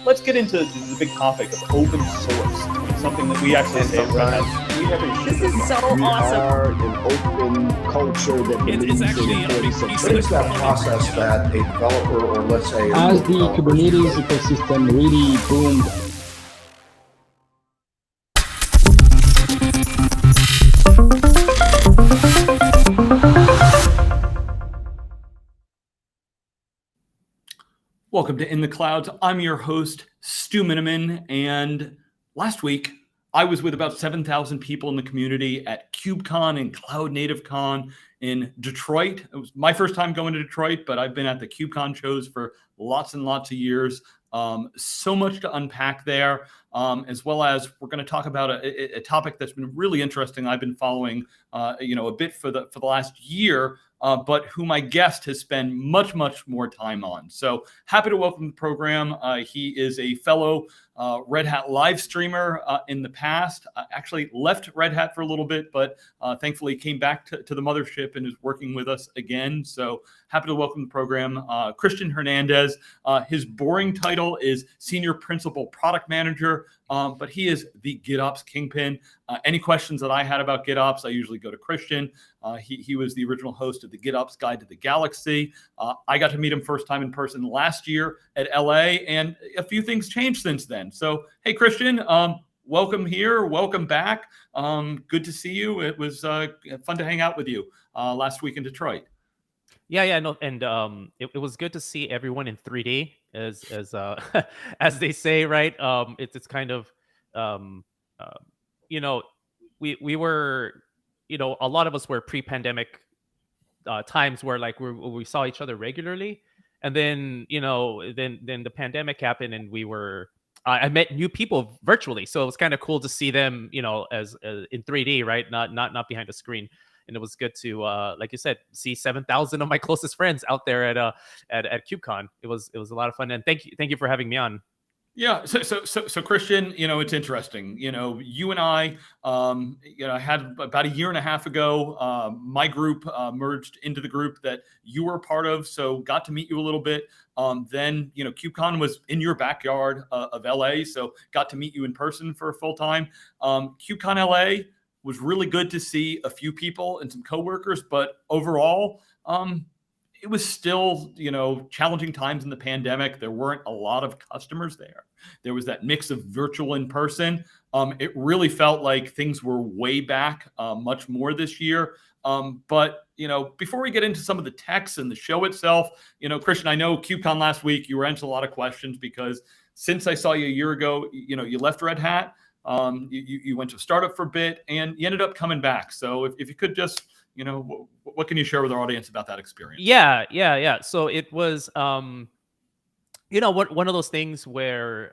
let's get into the big topic of open source, something that we actually say at Red Hat. This is so awesome. We are an open culture that believes in importance of What is that process that a developer, or let's say, as the Kubernetes ecosystem really boomed? Welcome to In the Clouds. I'm your host, Stu Miniman, and last week I was with about 7,000 people in the community at KubeCon and Cloud Native Con in Detroit. It was my first time going to Detroit, but I've been at the KubeCon shows for lots and lots of years. So much to unpack there, as well as we're going to talk about a topic that's been really interesting. I've been following, a bit for the last year, but who my guest has spent much more time on. So happy to welcome the program. He is a fellow Red Hat live streamer in the past. Actually left Red Hat for a little bit, but thankfully came back to the mothership and is working with us again. So happy to welcome the program, Christian Hernandez. His boring title is Senior Principal Product Manager, but he is the GitOps Kingpin. Any questions that I had about GitOps, I usually go to Christian. He was the original host of the GitOps Guide to the Galaxy. I got to meet him first time in person last year at LA, and a few things changed since then. So, hey, Christian, welcome here. Welcome back. Good to see you. It was fun to hang out with you last week in Detroit. Yeah, no, and it was good to see everyone in 3D, as as they say, right? It's kind of, we were, a lot of us were pre-pandemic times where like we saw each other regularly, and then then the pandemic happened, and I met new people virtually, so it was kind of cool to see them, as in 3D, right? Not behind a screen. And it was good to, like you said, see 7,000 of my closest friends out there at KubeCon. It was a lot of fun, and thank you for having me on. Yeah, so Christian, it's interesting. You and I had about a year and a half ago, my group merged into the group that you were a part of, so got to meet you a little bit. Then, KubeCon was in your backyard of LA, so got to meet you in person for a full time. KubeCon LA was really good to see a few people and some coworkers, but overall, it was still, challenging times in the pandemic. There weren't a lot of customers there. There was that mix of virtual and in-person. It really felt like things were way back much more this year. But, before we get into some of the techs and the show itself, Christian, I know KubeCon last week, you were answering a lot of questions because since I saw you a year ago, you left Red Hat. You went to a startup for a bit and you ended up coming back. So if you could just, what can you share with our audience about that experience? Yeah. So it was, one of those things where,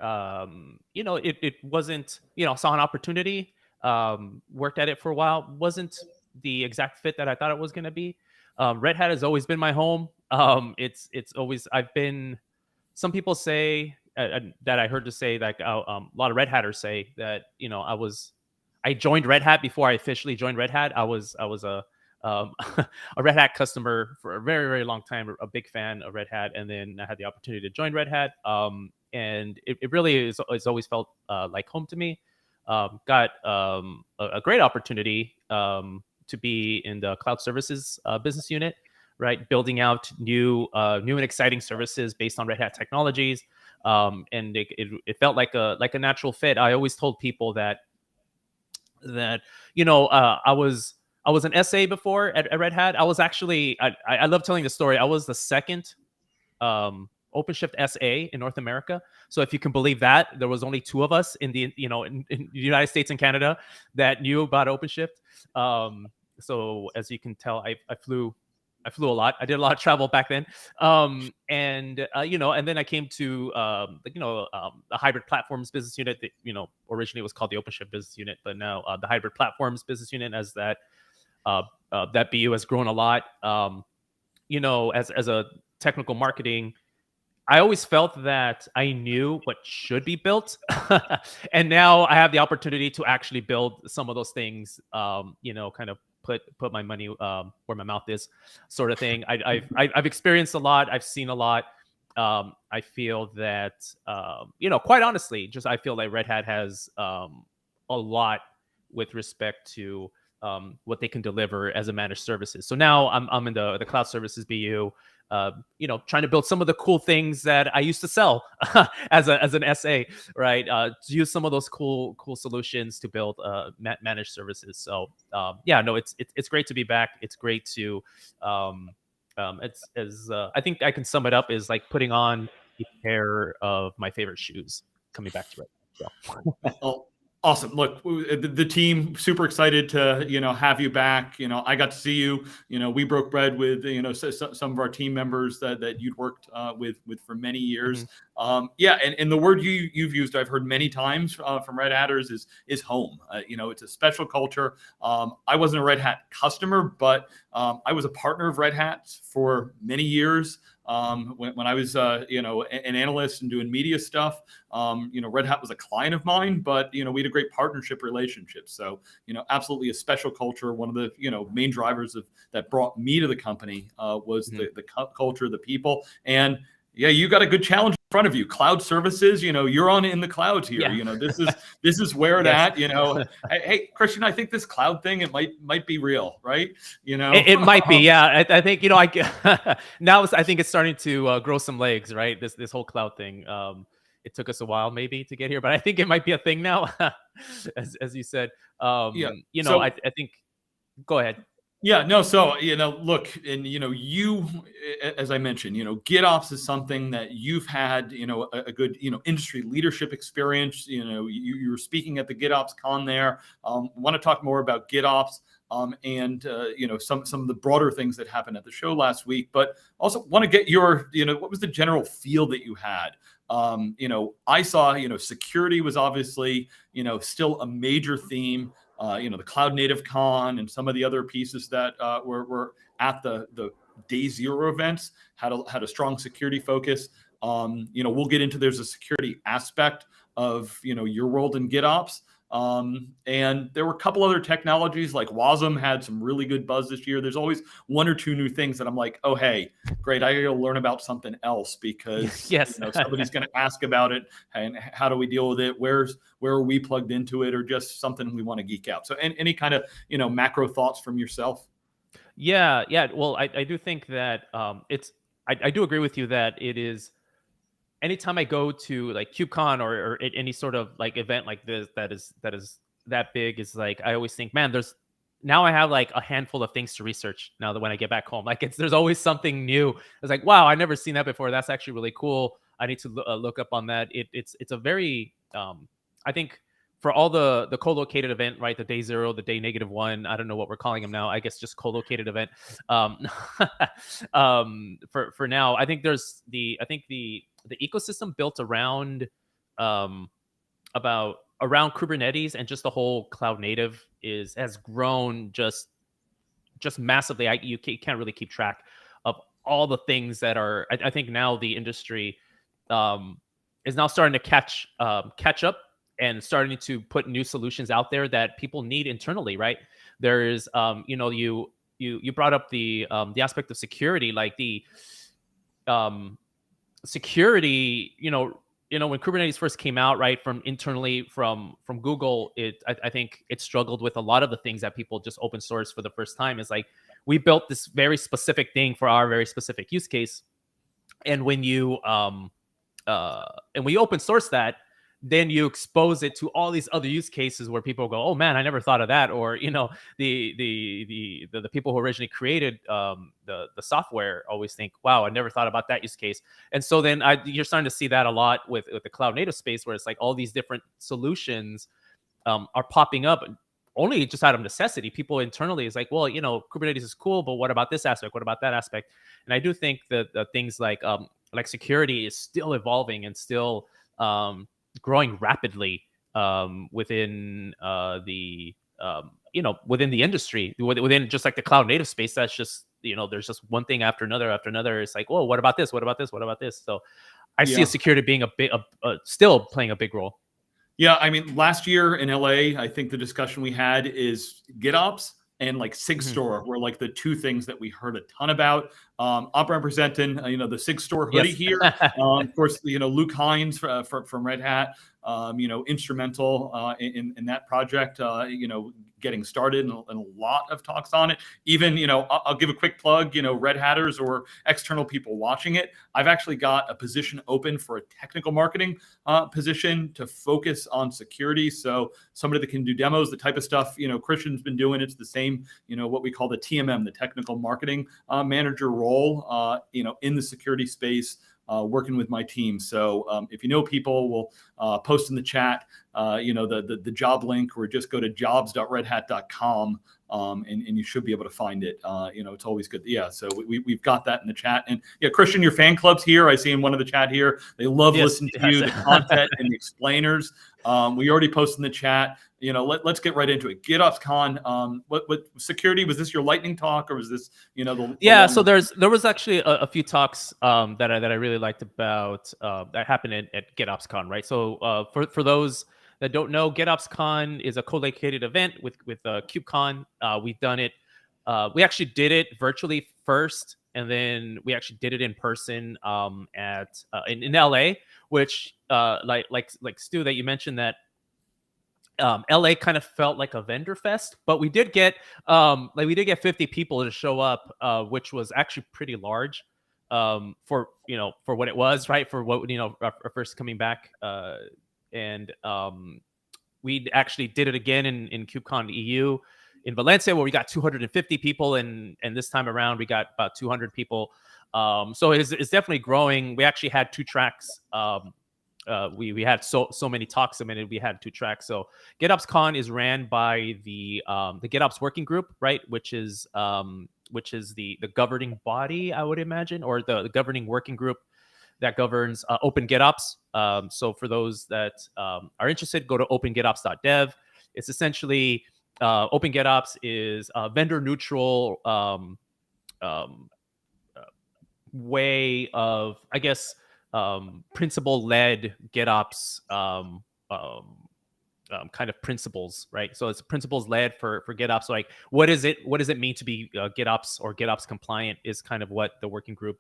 it wasn't, saw an opportunity, worked at it for a while, wasn't the exact fit that I thought it was going to be. Red Hat has always been my home. It's always, some people say, that I heard to say, like a lot of Red Hatters say that I joined Red Hat before I officially joined Red Hat. I was a Red Hat customer for a very, very long time, a big fan of Red Hat, and then I had the opportunity to join Red Hat, and it really it's always felt like home to me. Got a great opportunity to be in the cloud services business unit, right, building out new and exciting services based on Red Hat technologies. And it felt like a natural fit. I always told people that I was an SA before at Red Hat. I was actually I love telling the story. I was the second OpenShift SA in North America. So if you can believe that, there was only two of us in the in the United States and Canada that knew about OpenShift. So as you can tell, I flew a lot. I did a lot of travel back then. And then I came to, the hybrid platforms business unit that, originally it was called the OpenShift business unit, but now the hybrid platforms business unit, as that BU has grown a lot. As a technical marketing, I always felt that I knew what should be built. And now I have the opportunity to actually build some of those things, kind of put my money where my mouth is, sort of thing. I've experienced a lot. I've seen a lot. I feel that, quite honestly, just I feel like Red Hat has a lot with respect to what they can deliver as a managed services. So now I'm in the cloud services BU, trying to build some of the cool things that I used to sell as an SA, right? To use some of those cool solutions to build managed services. So it's great to be back. It's great to I think I can sum it up as like putting on a pair of my favorite shoes, coming back to it. So. Oh, awesome. Look, the team super excited to, have you back. I got to see you. We broke bread with, some of our team members that you'd worked with for many years. Mm-hmm. And the word you've used, I've heard many times from Red Hatters is home. It's a special culture. I wasn't a Red Hat customer, but I was a partner of Red Hat for many years. When I was, an analyst and doing media stuff, Red Hat was a client of mine, but, we had a great partnership relationship. So, absolutely a special culture. One of the, main drivers that brought me to the company was the culture, the people. And yeah, you got a good challenge in front of you. Cloud services, you're on in the clouds here. Yeah. This is where it Yes. at. Hey, Christian, I think this cloud thing, it might be real, right? It might be, yeah. I think now I think it's starting to grow some legs, right? This whole cloud thing. It took us a while maybe to get here, but I think it might be a thing now, as you said. I think. Go ahead. Yeah, no. So, look, and, you, as I mentioned, GitOps is something that you've had, a good, industry leadership experience. You were speaking at the GitOpsCon there. Want to talk more about GitOps and, some of the broader things that happened at the show last week, but also want to get your, what was the general feel that you had? I saw, security was obviously, still a major theme. The Cloud Native Con and some of the other pieces that were at the day zero events had a strong security focus. We'll get into, there's a security aspect of, your world in GitOps. And there were a couple other technologies like WASM had some really good buzz this year. There's always one or two new things that I'm like, oh, hey, great. I got to learn about something else because yes. Somebody's going to ask about it and how do we deal with it? Where are we plugged into it, or just something we want to geek out? So any kind of, macro thoughts from yourself? Yeah. Well, I do think that I do agree with you that it is. Anytime I go to like KubeCon or any sort of like event like this that is that big, is like I always think, man, now I have like a handful of things to research now that when I get back home. Like there's always something new. It's like, wow, I never seen that before. That's actually really cool. I need to look up on that. It's a very I think for all the co-located event, right? The day zero, the day -1. I don't know what we're calling them now. I guess just co-located event. For now, I think there's the ecosystem built around Kubernetes and just the whole cloud native has grown just massively. You can't really keep track of all the things that are. I think now the industry is now starting to catch up and starting to put new solutions out there that people need internally, right? There's you brought up the aspect of security, like the security, when Kubernetes first came out, right, from internally from Google, I think it struggled with a lot of the things that people just open source for the first time. Is like, we built this very specific thing for our very specific use case, and when you open source that, then you expose it to all these other use cases where people go, oh man, I never thought of that. Or, the people who originally created the software always think, wow, I never thought about that use case. And so then you're starting to see that a lot with the cloud native space, where it's like all these different solutions are popping up only just out of necessity. People internally is like, well, Kubernetes is cool, but what about this aspect? What about that aspect? And I do think that things like security is still evolving and still growing rapidly within within the industry, within just like the cloud native space. That's just, there's just one thing after another. It's like, whoa, what about this? What about this? What about this? So I see security being still playing a big role. Yeah. I mean, last year in LA, I think the discussion we had is GitOps and like SigStore were like the two things that we heard a ton about. I'm representing, the SIG Store hoodie Yes. here. Of course, Luke Hines from Red Hat, instrumental in that project, getting started, and a lot of talks on it. Even, I'll give a quick plug, Red Hatters or external people watching it. I've actually got a position open for a technical marketing position to focus on security. So somebody that can do demos, the type of stuff, Christian's been doing. It's the same, what we call the TMM, the technical marketing manager role, in the security space. Working with my team. So if you know people, we'll post in the chat, the job link, or just go to jobs.redhat.com, and you should be able to find it. It's always good. Yeah, so we've got that in the chat. And yeah, Christian, your fan club's here. I see in one of the chat here. They love listening to you, the content and the explainers. We already posted in the chat. Let's get right into it. GitOpsCon. What security, was this your lightning talk, or was this So there was actually a few talks that I really liked about that happened at GitOpsCon, right? So for those that don't know, GitOpsCon is a co-located event with KubeCon. We've done it. We actually did it virtually first, and then we actually did it in person in LA, which like Stu, that you mentioned that LA kind of felt like a vendor fest, but we did get 50 people to show up, which was actually pretty large for what it was, right? For what our first coming back, and we actually did it again in KubeCon EU in Valencia, where we got 250 people, and this time around we got about 200 people. So it's definitely growing. We actually had 2 tracks. We had so many talks a minute. We had 2 tracks. So GitOpsCon is ran by the GitOps working group, right? Which is the governing body, I would imagine, or the governing working group that governs Open GitOps. So for those that are interested, go to opengitops.dev. It's essentially Open GitOps is a vendor neutral way of, I guess, principle-led GitOps kind of principles, right? So it's principles-led for GitOps. Like, what does it mean to be GitOps or GitOps compliant is kind of what the working group,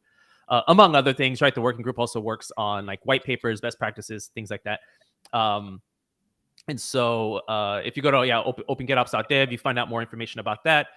among other things, right? The working group also works on like white papers, best practices, things like that. And so if you go to opengitops.dev, you find out more information about that.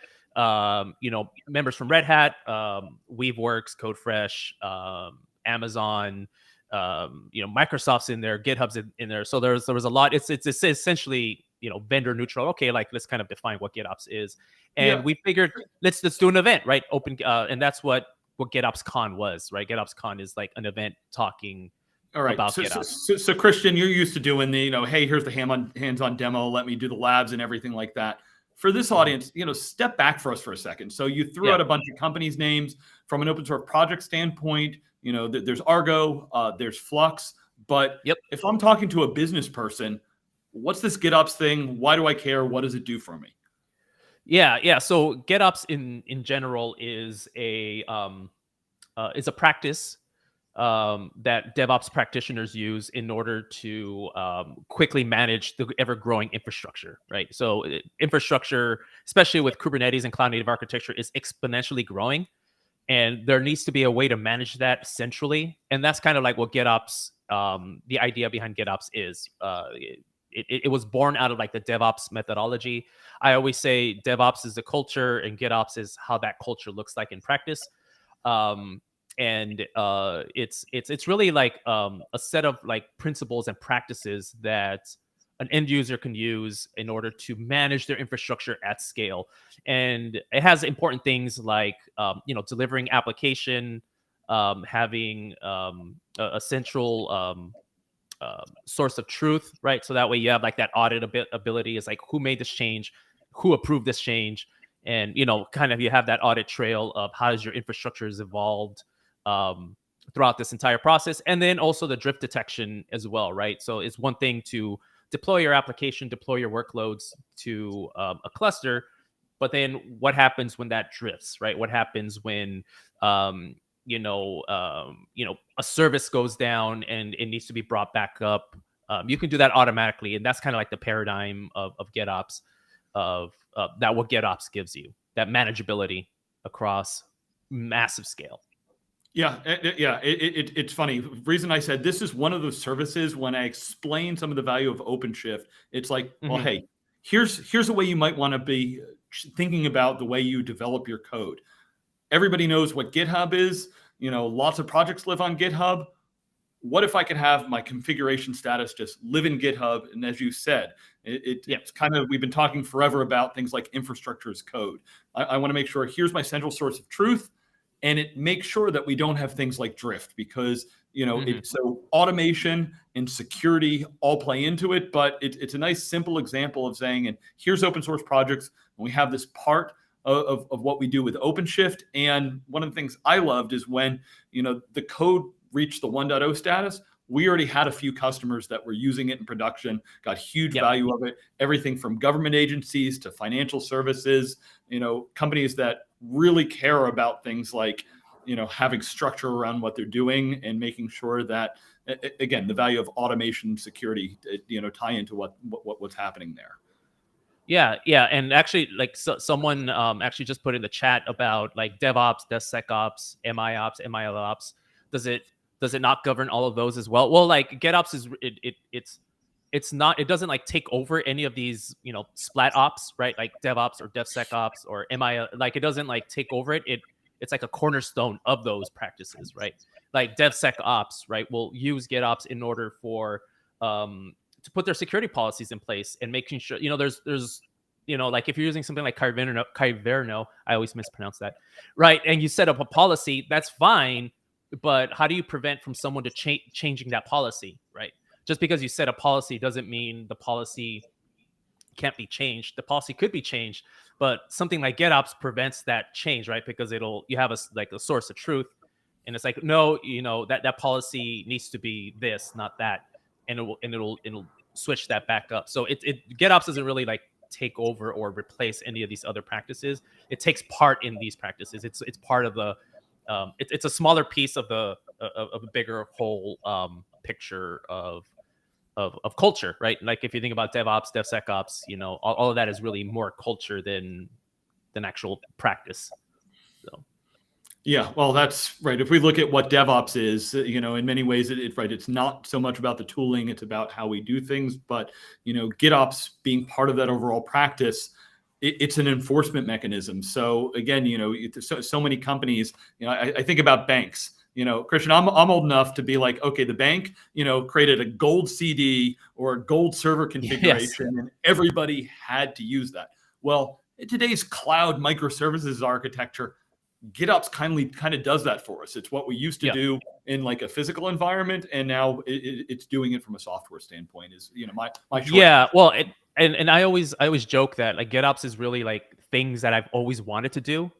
Members from Red Hat, Weaveworks, CodeFresh, Amazon, Microsoft's in there, GitHub's in there. So there was a lot. It's essentially vendor neutral. Okay, like let's kind of define what GitOps is, and we figured let's do an event, right? And that's what GitOpsCon was, right? GitOpsCon is like an event talking. All right. About GitOps. So Christian, you're used to doing the hey, here's the hands-on demo. Let me do the labs and everything like that. For this audience, step back for us for a second. So you threw out a bunch of companies' names from an open source project standpoint. There's Argo, there's Flux. But if I'm talking to a business person, what's this GitOps thing? Why do I care? What does it do for me? Yeah. So GitOps in general is a practice that DevOps practitioners use in order to quickly manage the ever-growing infrastructure, right? So infrastructure, especially with Kubernetes and cloud-native architecture, is exponentially growing, and there needs to be a way to manage that centrally. And that's kind of like what GitOps, the idea behind GitOps is. It was born out of like the DevOps methodology. I always say DevOps is the culture, and GitOps is how that culture looks like in practice. And it's really like a set of like principles and practices that an end user can use in order to manage their infrastructure at scale. And it has important things like delivering application, having a central source of truth, right? So that way you have like that audit ability. Is like, who made this change, who approved this change, and kind of you have that audit trail of how has your infrastructure has evolved throughout this entire process. And then also the drift detection as well, right? So it's one thing to deploy your application, deploy your workloads to a cluster, but then what happens when that drifts, right? What happens when a service goes down and it needs to be brought back up? You can do that automatically, and that's kind of like the paradigm of GitOps, that what GitOps gives you, that manageability across massive scale. Yeah, it's funny. The reason I said this is one of those services, when I explain some of the value of OpenShift, it's like, well, hey, here's a way you might want to be thinking about the way you develop your code. Everybody knows what GitHub is. Lots of projects live on GitHub. What if I could have my configuration status just live in GitHub? And as you said, it's kind of, we've been talking forever about things like infrastructure as code. I want to make sure here's my central source of truth. And it makes sure that we don't have things like drift, because so automation and security all play into it. But it's a nice simple example of saying, and here's open source projects, and we have this part of what we do with OpenShift. And one of the things I loved is when the code reached the 1.0 status, we already had a few customers that were using it in production, got huge value of it. Everything from government agencies to financial services, companies that really care about things like, having structure around what they're doing and making sure that, again, the value of automation and security, tie into what's happening there. Yeah. And actually, like, someone actually just put in the chat about like DevOps, DevSecOps, MIOps, MILOps. Does it not govern all of those as well? Well, like GitOps is it's not, it doesn't like take over any of these, splat ops, right? Like DevOps or DevSecOps or MI, like it doesn't like take over it. It's like a cornerstone of those practices, right? Like DevSecOps, right, will use GitOps in order for to put their security policies in place and making sure, there's like if you're using something like Kyverno, I always mispronounce that, right? And you set up a policy, that's fine. But how do you prevent from someone to changing that policy, right? Just because you set a policy doesn't mean the policy can't be changed. The policy could be changed, but something like GitOps prevents that change, right? Because you have a source of truth, and it's like, no, that policy needs to be this, not that, and it'll switch that back up. So GitOps doesn't really like take over or replace any of these other practices. It takes part in these practices. It's part of the it's a smaller piece of a bigger whole picture of culture, right? Like if you think about DevOps, DevSecOps, all of that is really more culture than actual practice. So. Yeah, well, that's right. If we look at what DevOps is, in many ways, it's not so much about the tooling; it's about how we do things. But GitOps being part of that overall practice, it's an enforcement mechanism. So again, so many companies, I think about banks, Christian, I'm old enough to be like, okay, the bank, created a gold CD or a gold server configuration, and everybody had to use that. Well, in today's cloud microservices architecture, GitOps kind of does that for us. It's what we used to do in like a physical environment, and now it's doing it from a software standpoint. Is my choice. Yeah, well, and I always joke that like GitOps is really like things that I've always wanted to do,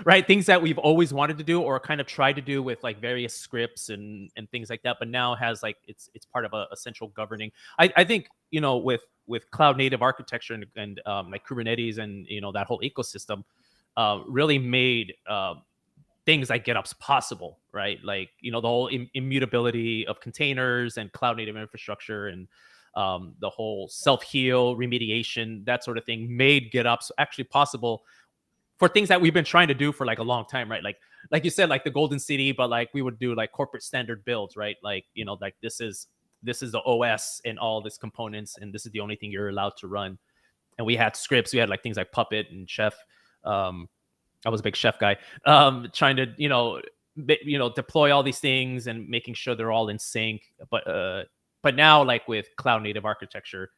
right? Things that we've always wanted to do or kind of tried to do with like various scripts and things like that, but now has like it's part of a central governing. I think with cloud native architecture and like Kubernetes and that whole ecosystem really made things like GitOps possible, right? Like the whole immutability of containers and cloud native infrastructure and the whole self-heal remediation, that sort of thing made GitOps actually possible for things that we've been trying to do for like a long time, right? Like you said, like the golden CD, but like we would do like corporate standard builds, right? Like, like this is the OS and all these components, and this is the only thing you're allowed to run. And we had scripts, we had like things like Puppet and Chef. I was a big Chef guy, trying to, deploy all these things and making sure they're all in sync. But now, like with cloud native architecture,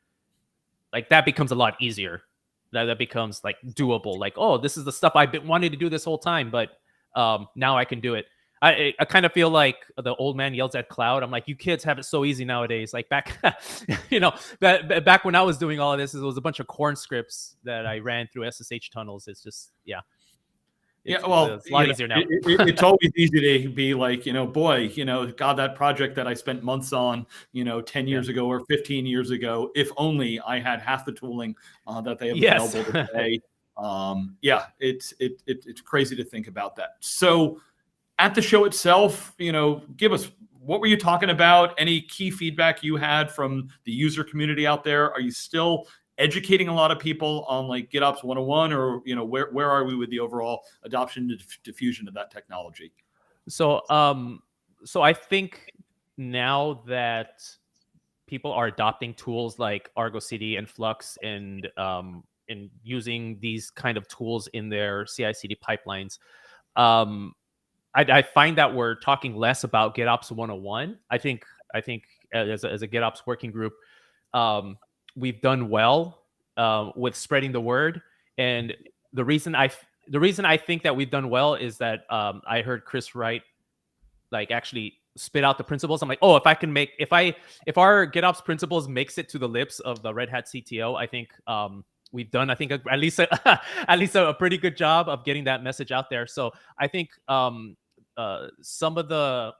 like that becomes a lot easier. That becomes like doable. Like, oh, this is the stuff I've been wanting to do this whole time, but now I can do it. I kind of feel like the old man yells at cloud. I'm like, you kids have it so easy nowadays. Like back, back when I was doing all of this, it was a bunch of corn scripts that I ran through SSH tunnels. It's just, It's a lot easier now. It's always easy to be like, boy, God, that project that I spent months on, 10 years ago or 15 years ago, if only I had half the tooling that they have available today. It's crazy to think about that. So at the show itself, give us, what were you talking about? Any key feedback you had from the user community out there? Are you still educating a lot of people on like GitOps 101, or where are we with the overall adoption and diffusion of that technology? So so I think now that people are adopting tools like Argo CD and Flux and using these kind of tools in their CI/CD pipelines, I find that we're talking less about GitOps 101. I think as a GitOps working group, we've done well with spreading the word. And the reason I think that we've done well is that I heard Chris Wright like actually spit out the principles. I'm like, oh, if our GitOps principles makes it to the lips of the Red Hat CTO, I think we've done, at least a pretty good job of getting that message out there. So I think some of the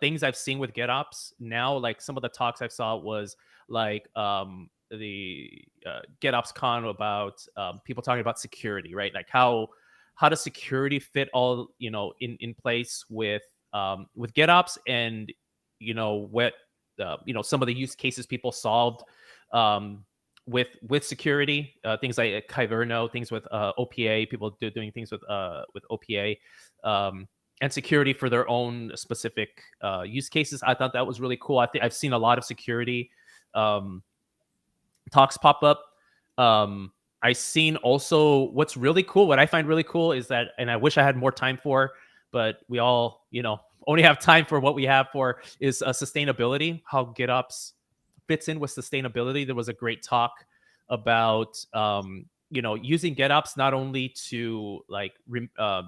things I've seen with GitOps now, like some of the talks I saw was like the GitOpsCon about people talking about security, right? Like how does security fit all in place with GitOps, and what some of the use cases people solved with security, things like Kyverno, things with OPA, people doing things with OPA, and security for their own specific use cases. I thought that was really cool. I think I've seen a lot of security talks pop up. I've seen also what's really cool. What I find really cool is that, and I wish I had more time for, but we all only have time for what we have for, is sustainability. How GitOps fits in with sustainability. There was a great talk about using GitOps not only to like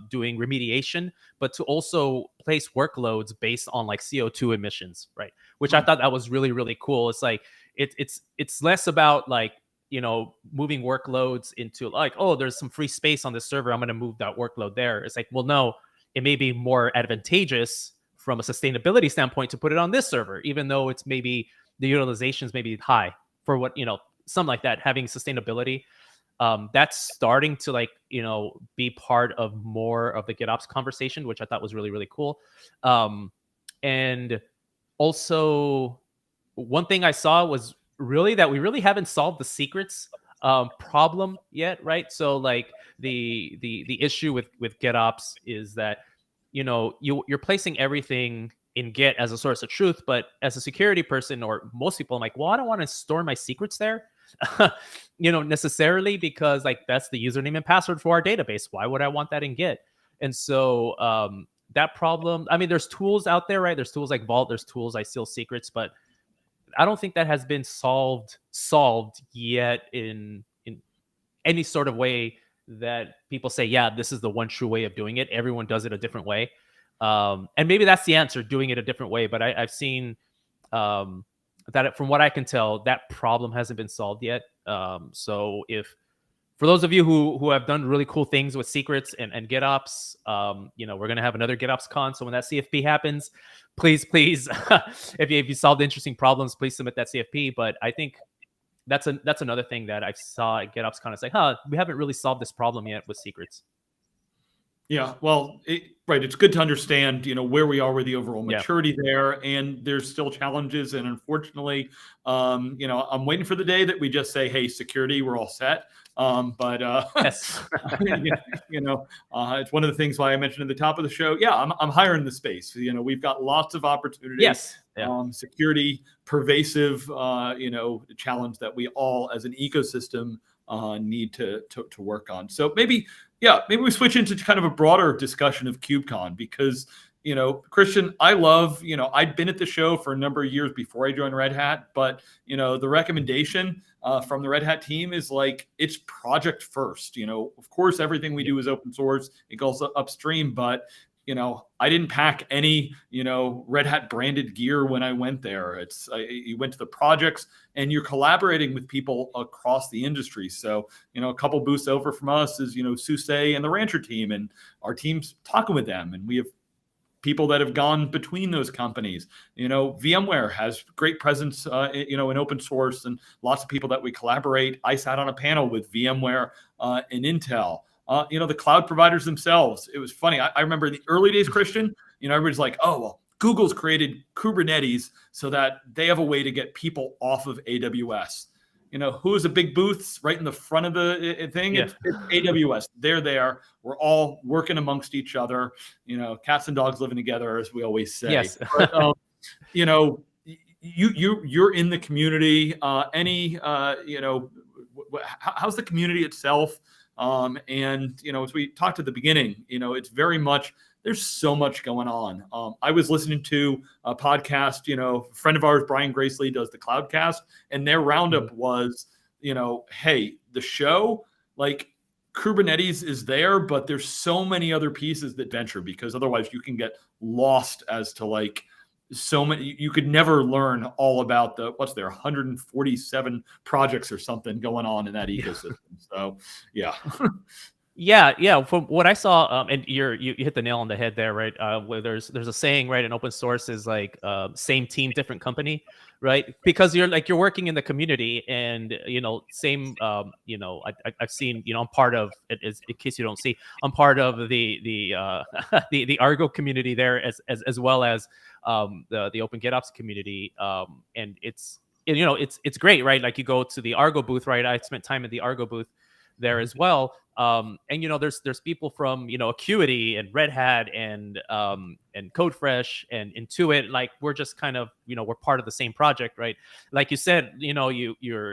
doing remediation, but to also place workloads based on like CO2 emissions, right? Which I thought that was really, really cool. It's like it's less about like moving workloads into like, oh, there's some free space on this server, I'm going to move that workload there. It's like, well, no, it may be more advantageous from a sustainability standpoint to put it on this server, even though it's maybe the utilizations may be high for what something like that. Having sustainability, that's starting to like be part of more of the GitOps conversation, which I thought was really, really cool. And also one thing I saw was really that we really haven't solved the secrets problem yet, right? So like the issue with GitOps is that you're placing everything in Git as a source of truth, but as a security person, or most people, I'm like, well, I don't want to store my secrets there, necessarily, because like that's the username and password for our database. Why would I want that in Git? And so that problem, I mean, there's tools out there, right? There's tools like Vault, there's tools like Seal Secrets, but I don't think that has been solved yet in any sort of way that people say, yeah, this is the one true way of doing it. Everyone does it a different way. And maybe that's the answer, doing it a different way. But I've seen that from what I can tell, that problem hasn't been solved yet. So for those of you who have done really cool things with secrets and GitOps, we're going to have another GitOpsCon. So when that CFP happens, please, if you solved interesting problems, please submit that CFP. But I think that's another thing that I saw at GitOpsCon. It's like, we haven't really solved this problem yet with secrets. Yeah, well, right. It's good to understand, where we are with the overall maturity there, and there's still challenges. And unfortunately, I'm waiting for the day that we just say, hey, security, we're all set. But yes. It's one of the things why I mentioned at the top of the show. Yeah, I'm higher in the space. We've got lots of opportunities. Yes. Yeah. Security, pervasive, challenge that we all as an ecosystem need to work on. So maybe we switch into kind of a broader discussion of KubeCon, because, Christian, I love, I'd been at the show for a number of years before I joined Red Hat, but, the recommendation from the Red Hat team is like, it's project first. Of course, everything we do is open source. It goes upstream, but I didn't pack any, Red Hat branded gear when I went there. You went to the projects and you're collaborating with people across the industry. So, a couple booths over from us is, Suse and the Rancher team, and our team's talking with them. And we have people that have gone between those companies. VMware has great presence, in open source, and lots of people that we collaborate. I sat on a panel with VMware and Intel. The cloud providers themselves. It was funny. I remember in the early days, Christian, everybody's like, oh, well, Google's created Kubernetes so that they have a way to get people off of AWS. who's a big booths right in the front of the thing? Yeah. It's AWS. They're there. We're all working amongst each other. Cats and dogs living together, as we always say. Yes. But, you're in the community. How's the community itself? And as we talked at the beginning, it's very much. There's so much going on. I was listening to a podcast, a friend of ours, Brian Gracely, does the Cloudcast, and their roundup was, hey, the show, like Kubernetes is there, but there's so many other pieces that venture, because otherwise you can get lost as to like so many. You could never learn all about 147 projects or something going on in that ecosystem. So, yeah. Yeah. From what I saw, and you hit the nail on the head there, right? Where there's a saying, right? In open source is like same team, different company, right? Because you're working in the community, and same. I've seen, I'm part of it. In case you don't see, I'm part of the Argo community there, as well as the Open GitOps community, and it's great, right? Like you go to the Argo booth, right? I spent time at the Argo booth there as well. And there's people from Acuity and Red Hat and CodeFresh and Intuit. Like we're just kind of we're part of the same project, right? Like you said, it's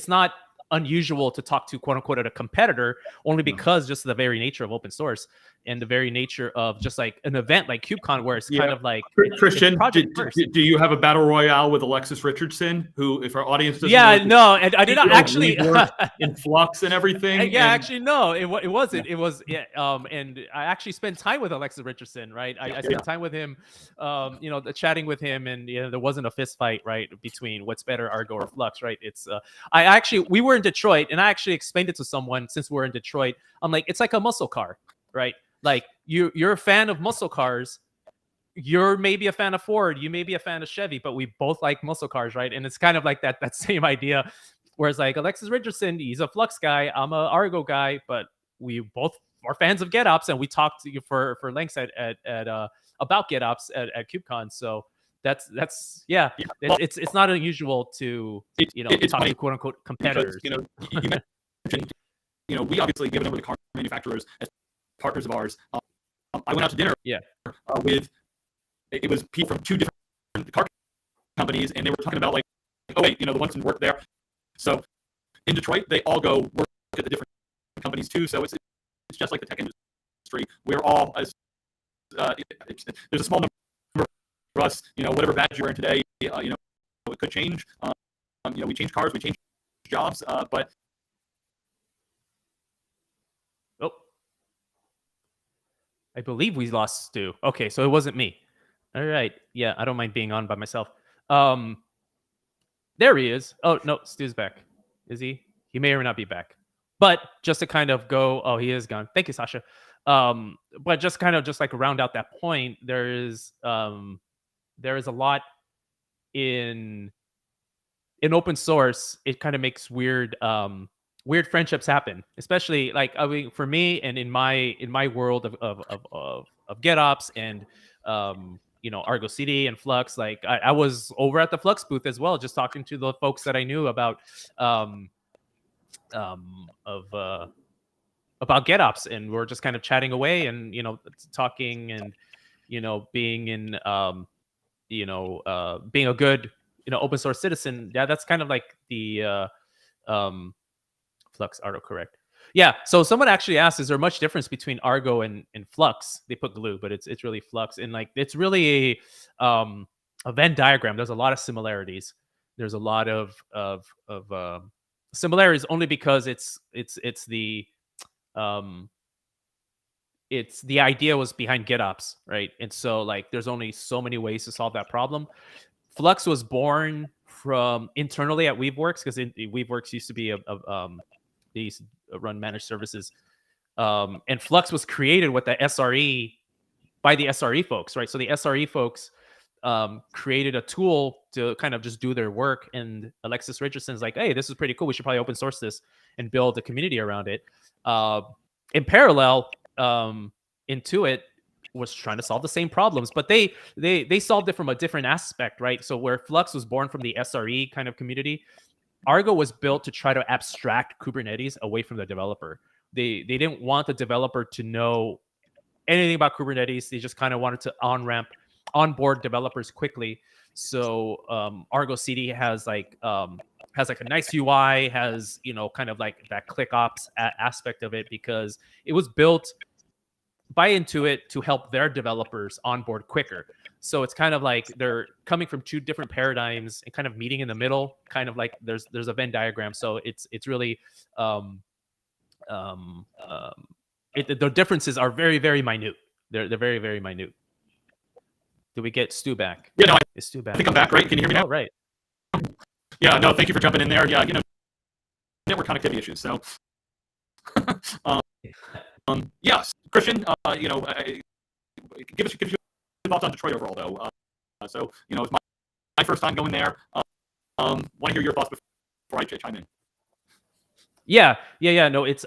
not unusual to talk to quote unquote a competitor, only because just the very nature of open source and the very nature of just like an event like KubeCon, where it's kind of like Christian, do you have a battle royale with Alexis Richardson, who, if our audience doesn't know, I did not actually in Flux and everything? Actually, no, it wasn't. It was and I actually spent time with Alexis Richardson, right? I spent time with him, chatting with him, and there wasn't a fist fight, right, between what's better, Argo or Flux, right? It's we were in Detroit, and I actually explained it to someone since we're in Detroit. I'm like, it's like a muscle car, right? Like you're a fan of muscle cars. You're maybe a fan of Ford. You may be a fan of Chevy, but we both like muscle cars, right? And it's kind of like that same idea. Whereas like Alexis Richardson, he's a Flux guy. I'm a Argo guy, but we both are fans of GitOps, and we talked for lengths about GitOps at KubeCon. So that's it's not unusual to talk to quote unquote competitors. Because, you mentioned, we obviously give a number of the car manufacturers as partners of ours. I went out to dinner with, it was people from two different car companies, and they were talking about like, oh wait, the ones that work there. So in Detroit, they all go work at the different companies too. So it's just like the tech industry. We're all as there's a small number of us. Whatever badge you're in today, it could change. We change cars, we change jobs, but. I believe we lost Stu. Okay, so it wasn't me. All right. Yeah, I don't mind being on by myself. There he is. Oh, no, Stu's back. Is he? He may or may not be back. But just to kind of go, oh, he is gone. Thank you, Sasha. But just kind of just like round out that point, there is a lot in open source. It kind of makes weird friendships happen, especially like for me and in my world of GitOps and Argo CD and Flux. Like I was over at the Flux booth as well, just talking to the folks that I knew about GitOps, and we're just kind of chatting away and talking and being in being a good open source citizen. Yeah, that's kind of like the Flux Argo, correct? Yeah. So someone actually asked, is there much difference between Argo and Flux? They put glue, but it's really Flux, and like it's really a Venn diagram. There's a lot of similarities. There's a lot of similarities only because it's the idea was behind GitOps, right? And so like there's only so many ways to solve that problem. Flux was born from internally at Weaveworks, because Weaveworks used to be they used to run managed services, and Flux was created with the SRE by the SRE folks, right? So the SRE folks created a tool to kind of just do their work, and Alexis Richardson's like, hey, this is pretty cool. We should probably open source this and build a community around it. In parallel, Intuit was trying to solve the same problems, but they solved it from a different aspect, right? So where Flux was born from the SRE kind of community, Argo was built to try to abstract Kubernetes away from the developer. They didn't want the developer to know anything about Kubernetes. They just kind of wanted to onboard developers quickly. So Argo CD has like a nice UI, has, you know, kind of like that ClickOps aspect of it, because it was built by Intuit to help their developers onboard quicker. So it's kind of like they're coming from two different paradigms and kind of meeting in the middle, kind of like there's a Venn diagram. So it's really the differences are very, very minute. They're very, very minute. Did we get Stu back? Yeah, no, Is Stu back? I think I'm back, right? Can you hear me now? Oh, right. Yeah, no, thank you for jumping in there. Yeah, you know, network connectivity issues. So, yes, Christian, you know, give us your thoughts on Detroit overall, though. So, you know, it's my first time going there. Want to hear your thoughts before I chime in. Yeah. No, it's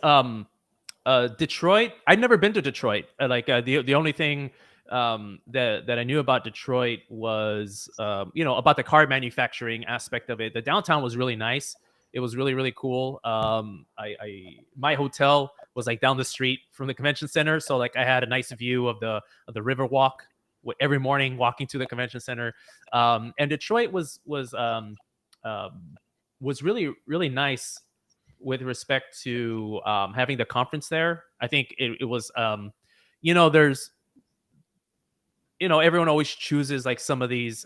Detroit. I'd never been to Detroit. The only thing that I knew about Detroit was you know, about the car manufacturing aspect of it. The downtown was really nice. It was really, really cool. My hotel was like down the street from the convention center, so like I had a nice view of the river walk every morning walking to the convention center. And Detroit was really, really nice with respect to having the conference there. I think it was you know, there's, you know, everyone always chooses like some of these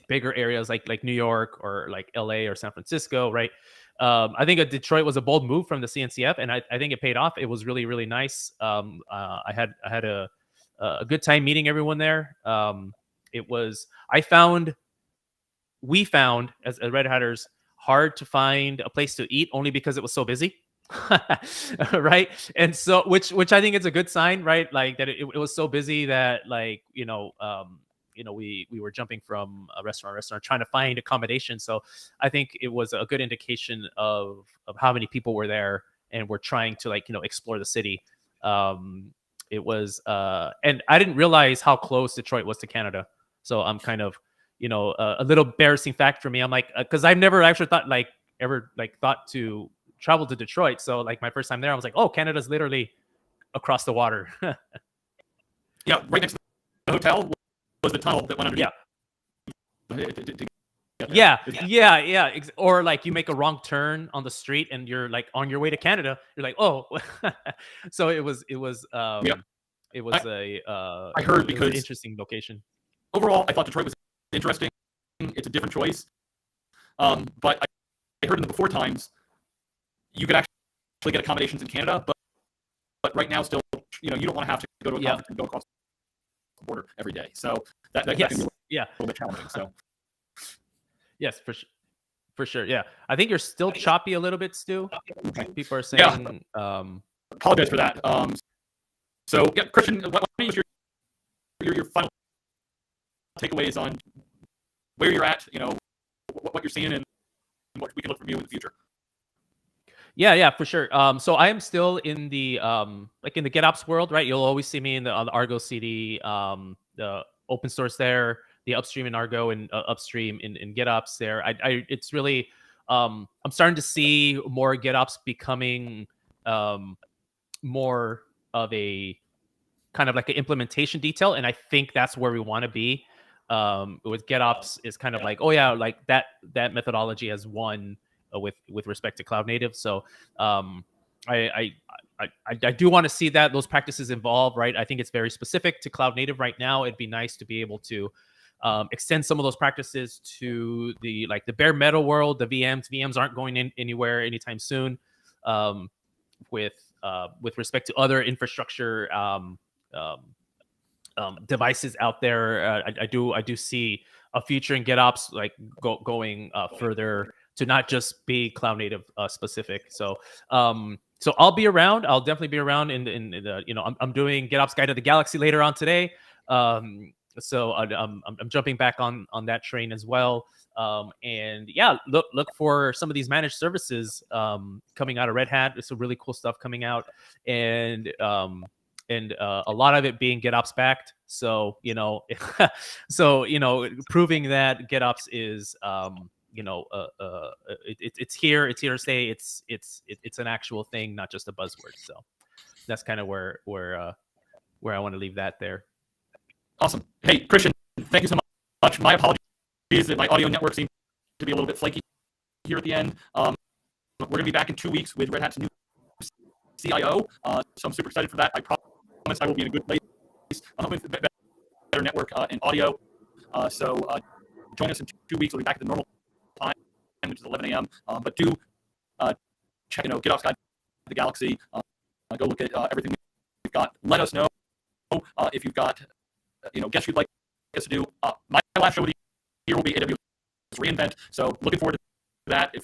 bigger areas like New York or like LA or San Francisco, right? I think Detroit was a bold move from the CNCF, and I think it paid off. It was really, really nice. I had a good time meeting everyone there. We found as Red Hatters hard to find a place to eat only because it was so busy. Right, and so which I think is a good sign, right? Like that it was so busy that, like, you know, we were jumping from restaurant trying to find accommodation. So I think it was a good indication of how many people were there and were trying to, like, you know, explore the city. It was and I didn't realize how close Detroit was to Canada. So I'm kind of, you know, a little embarrassing fact for me. I'm like, because I've never actually thought to travel to Detroit. So like my first time there, I was like, oh, Canada's literally across the water. Yeah, right next to the hotel was the tunnel that went under. Yeah. Or like you make a wrong turn on the street and you're like on your way to Canada. You're like, oh. So it was I heard because an interesting location. Overall, I thought Detroit was interesting. It's a different choice. But I heard in the before times you could actually get accommodations in Canada, but right now still, you know, you don't want to have to go to a conference and go across the border every day. So that can be a little bit challenging. So yes, for sure. Yeah, I think you're still choppy a little bit, Stu. Okay. People are saying apologize for that. So yeah, Christian, what is your final takeaways on where you're at, you know, what you're seeing and what we can look from you in the future? Yeah, for sure. So I am still in the like in the GitOps world, right? You'll always see me on the Argo CD, the open source there, the upstream in Argo and upstream in GitOps there. It's really I'm starting to see more GitOps becoming more of a kind of like an implementation detail, and I think that's where we want to be. With GitOps is kind of like, oh yeah, like that methodology has won with respect to cloud native. So I do want to see those practices evolve, right? I think it's very specific to cloud native right now. It'd be nice to be able to extend some of those practices to the bare metal world, the VMs. VMs aren't going anywhere anytime soon. With respect to other infrastructure devices out there, I do see a future in GitOps like going further to not just be cloud native specific. So I'll be around. I'll definitely be around in the, you know, I'm doing GitOps Guide to the Galaxy later on today. So I'm jumping back on that train as well. And yeah, look for some of these managed services coming out of Red Hat. There's some really cool stuff coming out, and and a lot of it being GitOps backed. So proving that GitOps is it's here to stay. It's an actual thing, not just a buzzword. So that's kind of where I want to leave that there. Awesome. Hey, Christian, thank you so much. My apologies that my audio network seemed to be a little bit flaky here at the end. We're going to be back in 2 weeks with Red Hat's new CIO. So I'm super excited for that. I promise I will be in a good place with better network and audio. So join us in 2 weeks. We'll be back at the normal time, which is 11 a.m. But do check GitOps Guide to the Galaxy. Go look at everything we've got. Let us know if you've got guests you'd like us to do. My last show of the year will be AWS reInvent. So looking forward to that. If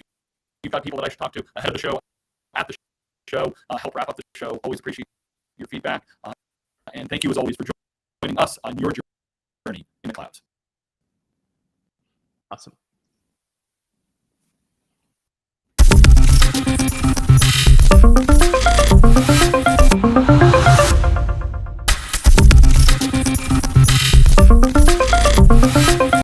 you've got people that I should talk to ahead of the show, at the show, help wrap up the show. Always appreciate your feedback. And thank you as always for joining us on your journey in the clouds. Awesome.